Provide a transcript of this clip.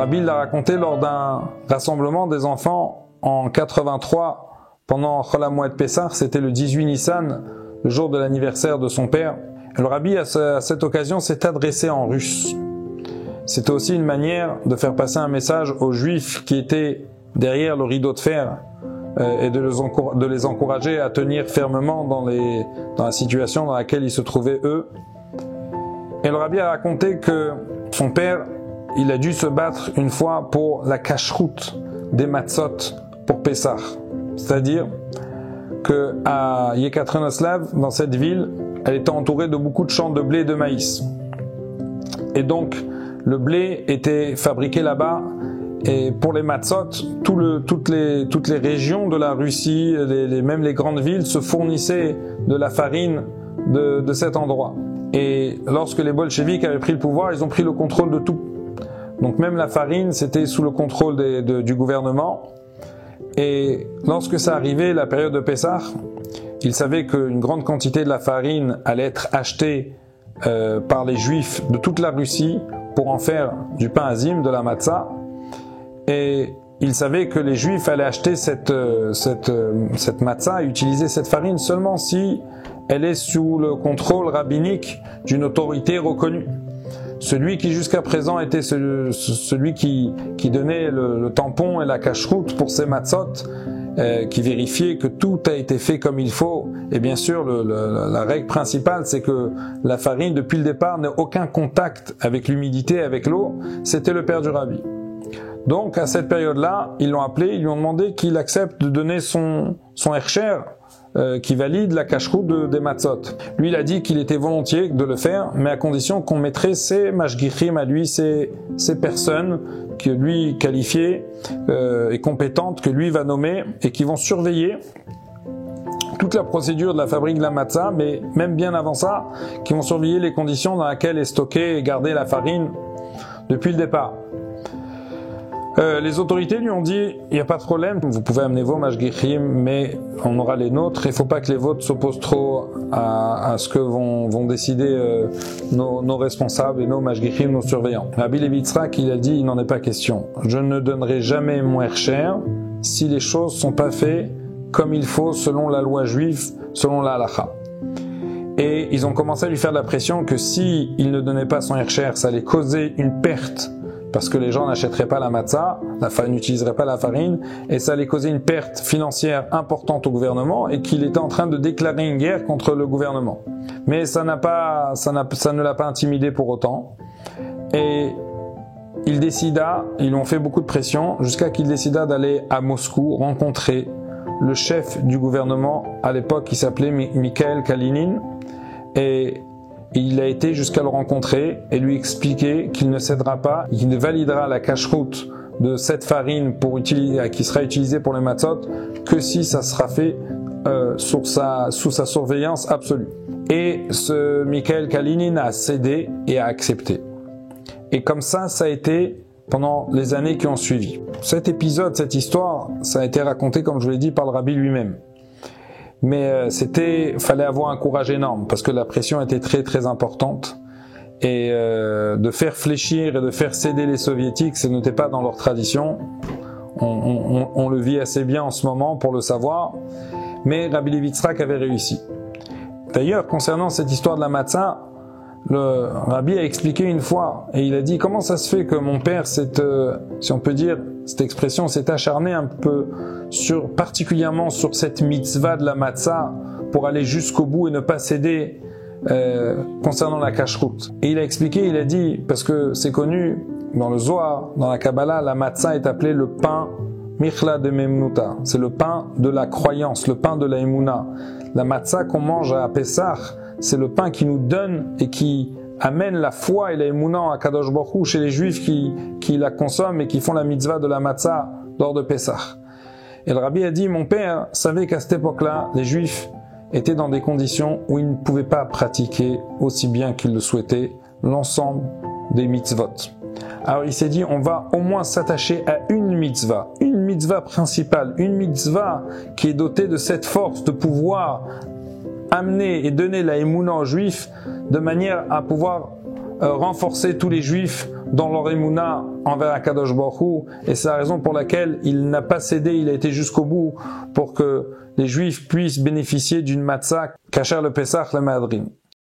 Rabbi l'a raconté lors d'un rassemblement des enfants en 83 pendant Chol HaMoed Pessah, c'était le 18 Nissan, le jour de l'anniversaire de son père. Et le Rabbi à cette occasion s'est adressé en russe. C'était aussi une manière de faire passer un message aux Juifs qui étaient derrière le rideau de fer et de les encourager à tenir fermement dans la situation dans laquelle ils se trouvaient eux. Et le Rabbi a raconté que son père, il a dû se battre une fois pour la cacheroute des matzot pour Pessah. C'est-à-dire que à Yekaterinoslav, dans cette ville, elle était entourée de beaucoup de champs de blé et de maïs. Et donc, le blé était fabriqué là-bas. Et pour les matzot, toutes les régions de la Russie, même les grandes villes, se fournissaient de la farine de cet endroit. Et lorsque les bolcheviks avaient pris le pouvoir, ils ont pris le contrôle de tout. Donc même la farine, c'était sous le contrôle du gouvernement. Et lorsque ça arrivait, la période de Pessah, ils savaient qu'une grande quantité de la farine allait être achetée par les Juifs de toute la Russie pour en faire du pain azim, de la matzah. Et ils savaient que les Juifs allaient acheter cette matzah et utiliser cette farine seulement si elle est sous le contrôle rabbinique d'une autorité reconnue. Celui qui jusqu'à présent était celui qui donnait le tampon et la cacheroute pour ces matzot, qui vérifiait que tout a été fait comme il faut. Et bien sûr, la règle principale, c'est que la farine, depuis le départ, n'a aucun contact avec l'humidité, avec l'eau. C'était le père du rabbi. Donc, à cette période-là, ils l'ont appelé, ils lui ont demandé qu'il accepte de donner son hercher, qui valide la cacheroute des matzot. Lui, il a dit qu'il était volontiers de le faire, mais à condition qu'on mettrait ses mashgichim à lui, ces personnes que lui qualifiées et compétentes, que lui va nommer et qui vont surveiller toute la procédure de la fabrique de la matzah, mais même bien avant ça, qui vont surveiller les conditions dans lesquelles est stockée et gardée la farine depuis le départ. Les autorités lui ont dit, il n'y a pas de problème, vous pouvez amener vos mashgichim, mais on aura les nôtres, il ne faut pas que les vôtres s'opposent trop à ce que vont décider nos responsables et nos mashgichim, nos surveillants. Rabbi Levi Yitzhak, il a dit, il n'en est pas question. Je ne donnerai jamais mon hercher si les choses ne sont pas faites comme il faut selon la loi juive, selon la halakha. Et ils ont commencé à lui faire de la pression que si il ne donnait pas son hercher, ça allait causer une perte parce que les gens n'achèteraient pas la matzah, n'utiliseraient pas la farine, et ça allait causer une perte financière importante au gouvernement, et qu'il était en train de déclarer une guerre contre le gouvernement. Mais ça ne l'a pas intimidé pour autant, et ils lui ont fait beaucoup de pression, jusqu'à qu'il décida d'aller à Moscou rencontrer le chef du gouvernement, à l'époque qui s'appelait Mikhail Kalinin, et il a été jusqu'à le rencontrer et lui expliquer qu'il ne cédera pas, qu'il ne validera la cacheroute de cette farine qui sera utilisée pour les matzot que si ça sera fait sous sa surveillance absolue. Et ce Mikhail Kalinin a cédé et a accepté. Et comme ça a été pendant les années qui ont suivi. Cet épisode, cette histoire, ça a été raconté, comme je vous l'ai dit, par le rabbi lui-même. Mais fallait avoir un courage énorme parce que la pression était très très importante et de faire fléchir et de faire céder les soviétiques, ce n'était pas dans leur tradition. On le vit assez bien en ce moment pour le savoir, mais Rabbi Levi Yitzhak avait réussi. D'ailleurs, concernant cette histoire de la matzah, le Rabbi a expliqué une fois et il a dit comment ça se fait que mon père, si on peut dire cette expression, s'est acharné un peu particulièrement sur cette mitzvah de la matzah pour aller jusqu'au bout et ne pas céder concernant la cacheroute. Et il a expliqué, il a dit, parce que c'est connu dans le Zohar, dans la Kabbalah, la matzah est appelée le pain michla de memnuta, c'est le pain de la croyance, le pain de la emuna. La matzah qu'on mange à Pessah, c'est le pain qui nous donne et qui amène la foi et la emuna à Kadosh Baruch Hu chez les Juifs qui la consomment et qui font la mitzvah de la matzah lors de Pessah. Et le rabbi a dit, mon père savait qu'à cette époque-là, les Juifs étaient dans des conditions où ils ne pouvaient pas pratiquer aussi bien qu'ils le souhaitaient l'ensemble des mitzvot. Alors il s'est dit, on va au moins s'attacher à une mitzvah principale, une mitzvah qui est dotée de cette force de pouvoir amener et donner la émouna aux Juifs de manière à pouvoir renforcer tous les Juifs dans leur émouna envers Akadosh Baruch Hu, et c'est la raison pour laquelle il n'a pas cédé, il a été jusqu'au bout pour que les Juifs puissent bénéficier d'une matzah kasher le Pesach le Mahadrin.